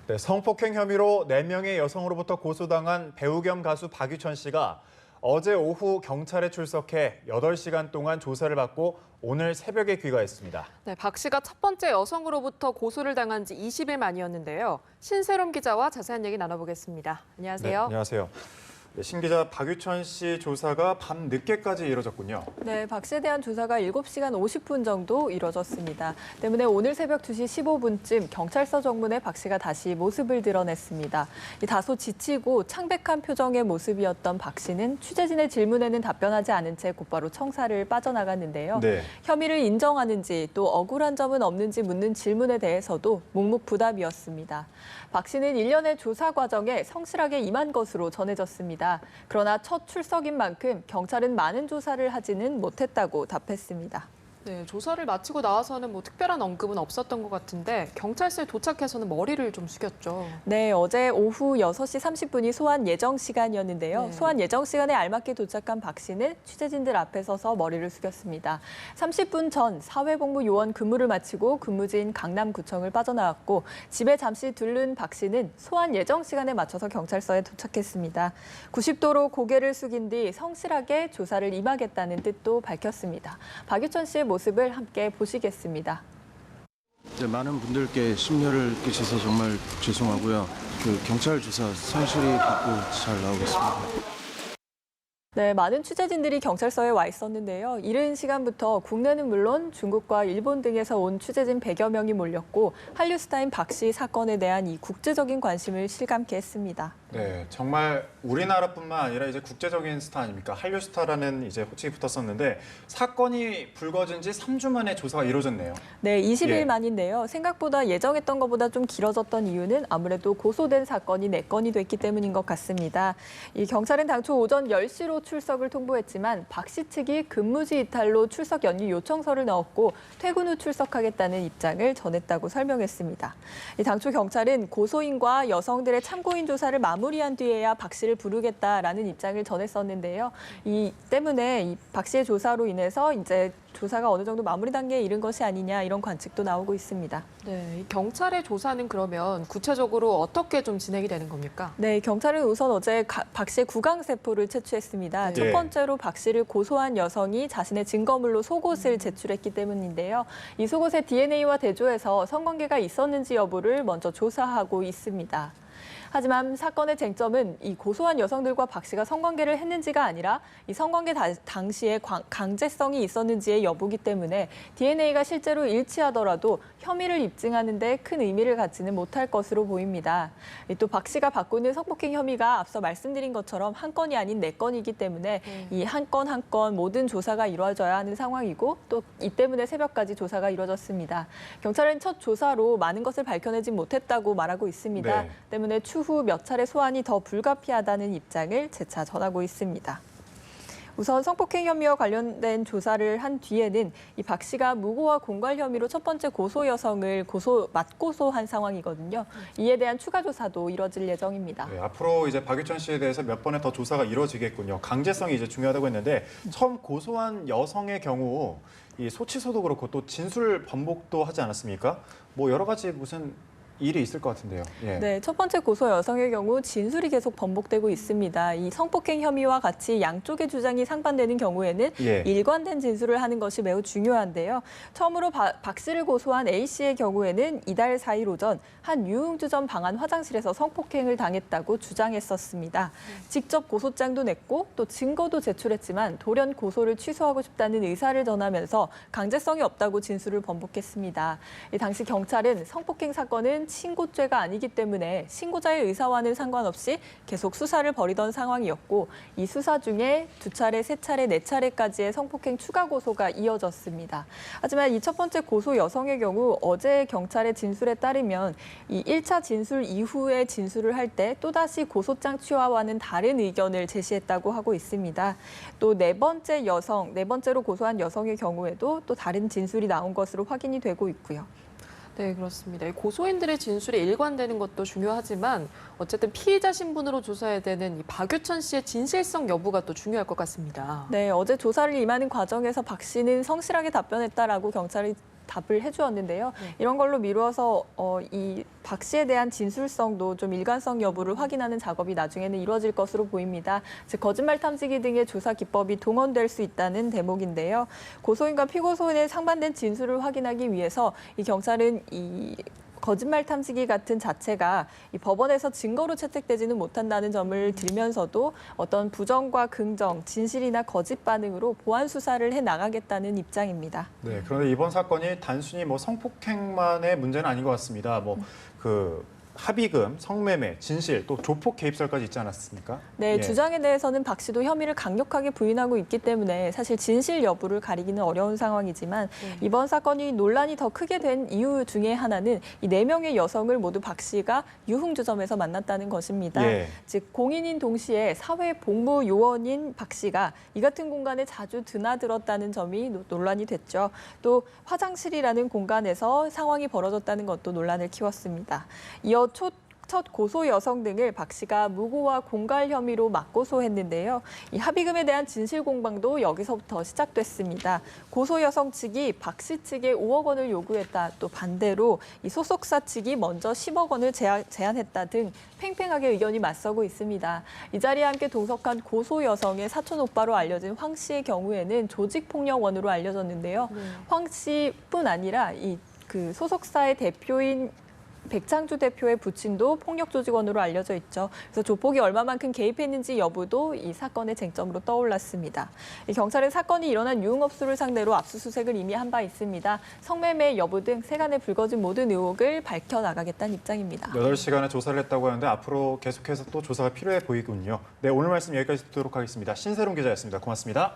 네, 성폭행 혐의로 4명의 여성으로부터 고소당한 배우 겸 가수 박유천 씨가 어제 오후 경찰에 출석해 8시간 동안 조사를 받고 오늘 새벽에 귀가했습니다. 네, 박 씨가 첫 번째 여성으로부터 고소를 당한 지 20일 만이었는데요. 신세롬 기자와 자세한 얘기 나눠보겠습니다. 안녕하세요. 네, 안녕하세요. 네, 신 기자, 박유천 씨 조사가 밤 늦게까지 이뤄졌군요. 네, 박 씨에 대한 조사가 7시간 50분 정도 이뤄졌습니다. 때문에 오늘 새벽 2시 15분쯤 경찰서 정문에 박 씨가 다시 모습을 드러냈습니다. 다소 지치고 창백한 표정의 모습이었던 박 씨는 취재진의 질문에는 답변하지 않은 채 곧바로 청사를 빠져나갔는데요. 네. 혐의를 인정하는지 또 억울한 점은 없는지 묻는 질문에 대해서도 묵묵부답이었습니다. 박 씨는 일련의 조사 과정에 성실하게 임한 것으로 전해졌습니다. 그러나 첫 출석인 만큼 경찰은 많은 조사를 하지는 못했다고 답했습니다. 네, 조사를 마치고 나와서는 특별한 언급은 없었던 것 같은데 경찰서에 도착해서는 머리를 좀 숙였죠. 네, 어제 오후 6시 30분이 소환 예정 시간이었는데요. 네. 소환 예정 시간에 알맞게 도착한 박 씨는 취재진들 앞에 서서 머리를 숙였습니다. 30분 전 사회복무 요원 근무를 마치고 근무지인 강남구청을 빠져나왔고 집에 잠시 들른 박 씨는 소환 예정 시간에 맞춰서 경찰서에 도착했습니다. 90도로 고개를 숙인 뒤 성실하게 조사를 임하겠다는 뜻도 밝혔습니다. 박유천 씨의 모습을 함께 보시겠습니다. 많은 분들께 심려를 끼쳐서 정말 죄송하고요. 경찰 조사 성실히 받고 잘 나오겠습니다. 네, 많은 취재진들이 경찰서에 와 있었는데요. 이른 시간부터 국내는 물론 중국과 일본 등에서 온 취재진 100여 명이 몰렸고 한류 스타인 박 씨 사건에 대한 이 국제적인 관심을 실감케 했습니다. 네, 정말 우리나라뿐만 아니라 이제 국제적인 스타 아닙니까? 한류 스타라는 이제 호칭이 붙었었는데 사건이 불거진 지 3주 만에 조사가 이루어졌네요. 네, 20일 예. 만인데요. 생각보다 예정했던 것보다 좀 길어졌던 이유는 아무래도 고소된 사건이 4건이 됐기 때문인 것 같습니다. 이 경찰은 당초 오전 10시로 출석을 통보했지만 박 씨 측이 근무지 이탈로 출석 연기 요청서를 넣었고 퇴근 후 출석하겠다는 입장을 전했다고 설명했습니다. 당초 경찰은 고소인과 여성들의 참고인 조사를 마무리한 뒤에야 박 씨를 부르겠다라는 입장을 전했었는데요. 이 때문에 이 박 씨의 조사로 인해서 이제 조사가 어느 정도 마무리 단계에 이른 것이 아니냐 이런 관측도 나오고 있습니다. 네, 이 경찰의 조사는 그러면 구체적으로 어떻게 좀 진행이 되는 겁니까? 네, 경찰은 우선 어제 박 씨의 구강세포를 채취했습니다. 네. 첫 번째로 박 씨를 고소한 여성이 자신의 증거물로 속옷을 제출했기 때문인데요. 이 속옷의 DNA와 대조해서 성관계가 있었는지 여부를 먼저 조사하고 있습니다. 하지만 사건의 쟁점은 이 고소한 여성들과 박 씨가 성관계를 했는지가 아니라 이 성관계 당시에 강제성이 있었는지의 여부이기 때문에 DNA가 실제로 일치하더라도 혐의를 입증하는 데 큰 의미를 갖지는 못할 것으로 보입니다. 또 박 씨가 받고 있는 성폭행 혐의가 앞서 말씀드린 것처럼 한 건이 아닌 4건이기 때문에 이 한 건 한 건 모든 조사가 이루어져야 하는 상황이고 또 이 때문에 새벽까지 조사가 이루어졌습니다. 경찰은 첫 조사로 많은 것을 밝혀내지 못했다고 말하고 있습니다. 네. 때문에 추후 몇 차례 소환이 더 불가피하다는 입장을 재차 전하고 있습니다. 우선 성폭행 혐의와 관련된 조사를 한 뒤에는 이 박 씨가 무고와 공갈 혐의로 첫 번째 고소 여성을 맞고소한 상황이거든요. 이에 대한 추가 조사도 이뤄질 예정입니다. 네, 앞으로 이제 박유천 씨에 대해서 몇 번의 더 조사가 이루어지겠군요. 강제성이 이제 중요하다고 했는데 처음 고소한 여성의 경우 이 소치소도 그렇고 또 진술 번복도 하지 않았습니까? 뭐 여러 가지 무슨 일이 있을 것 같은데요. 예. 네, 첫 번째 고소 여성의 경우 진술이 계속 번복되고 있습니다. 이 성폭행 혐의와 같이 양쪽의 주장이 상반되는 경우에는 예. 일관된 진술을 하는 것이 매우 중요한데요. 처음으로 박 씨를 고소한 A 씨의 경우에는 이달 4일 오전 한 유흥주점 방안 화장실에서 성폭행을 당했다고 주장했었습니다. 직접 고소장도 냈고 또 증거도 제출했지만 돌연 고소를 취소하고 싶다는 의사를 전하면서 강제성이 없다고 진술을 번복했습니다. 당시 경찰은 성폭행 사건은 신고죄가 아니기 때문에 신고자의 의사와는 상관없이 계속 수사를 벌이던 상황이었고 이 수사 중에 2차례, 3차례, 4차례까지의 성폭행 추가 고소가 이어졌습니다. 하지만 이 첫 번째 고소 여성의 경우 어제 경찰의 진술에 따르면 이 1차 진술 이후에 진술을 할 때 또다시 고소장 취하와는 다른 의견을 제시했다고 하고 있습니다. 또 네 번째로 고소한 여성의 경우에도 또 다른 진술이 나온 것으로 확인이 되고 있고요. 네, 그렇습니다. 고소인들의 진술이 일관되는 것도 중요하지만 어쨌든 피의자 신분으로 조사해야 되는 이 박유천 씨의 진실성 여부가 또 중요할 것 같습니다. 네, 어제 조사를 임하는 과정에서 박 씨는 성실하게 답변했다라고 경찰이 답을 해주었는데요. 네. 이런 걸로 미루어서 이 박 씨에 대한 진술성도 좀 일관성 여부를 확인하는 작업이 나중에는 이루어질 것으로 보입니다. 즉 거짓말 탐지기 등의 조사 기법이 동원될 수 있다는 대목인데요. 고소인과 피고소인의 상반된 진술을 확인하기 위해서 이 경찰은 이 거짓말 탐지기 같은 자체가 이 법원에서 증거로 채택되지는 못한다는 점을 들면서도 어떤 부정과 긍정, 진실이나 거짓 반응으로 보완 수사를 해 나가겠다는 입장입니다. 네, 그런데 이번 사건이 단순히 뭐 성폭행만의 문제는 아닌 것 같습니다. 뭐 그 합의금, 성매매, 진실, 또 조폭 개입설까지 있지 않았습니까? 네, 예. 주장에 대해서는 박 씨도 혐의를 강력하게 부인하고 있기 때문에 사실 진실 여부를 가리기는 어려운 상황이지만 이번 사건이 논란이 더 크게 된 이유 중에 하나는 이 4명의 여성을 모두 박 씨가 유흥주점에서 만났다는 것입니다. 예. 즉 공인인 동시에 사회복무 요원인 박 씨가 이 같은 공간에 자주 드나들었다는 점이 논란이 됐죠. 또 화장실이라는 공간에서 상황이 벌어졌다는 것도 논란을 키웠습니다. 이어 첫 고소 여성 등을 박 씨가 무고와 공갈 혐의로 맞고소했는데요. 이 합의금에 대한 진실 공방도 여기서부터 시작됐습니다. 고소 여성 측이 박 씨 측에 5억 원을 요구했다. 또 반대로 이 소속사 측이 먼저 10억 원을 제안했다 등 팽팽하게 의견이 맞서고 있습니다. 이 자리에 함께 동석한 고소 여성의 사촌 오빠로 알려진 황 씨의 경우에는 조직폭력원으로 알려졌는데요. 황 씨뿐 아니라 그 소속사의 대표인 백창주 대표의 부친도 폭력조직원으로 알려져 있죠. 그래서 조폭이 얼마만큼 개입했는지 여부도 이 사건의 쟁점으로 떠올랐습니다. 경찰은 사건이 일어난 유흥업소를 상대로 압수수색을 이미 한 바 있습니다. 성매매 여부 등 세간에 불거진 모든 의혹을 밝혀나가겠다는 입장입니다. 8시간의 조사를 했다고 하는데 앞으로 계속해서 또 조사가 필요해 보이군요. 네, 오늘 말씀 여기까지 듣도록 하겠습니다. 신세롬 기자였습니다. 고맙습니다.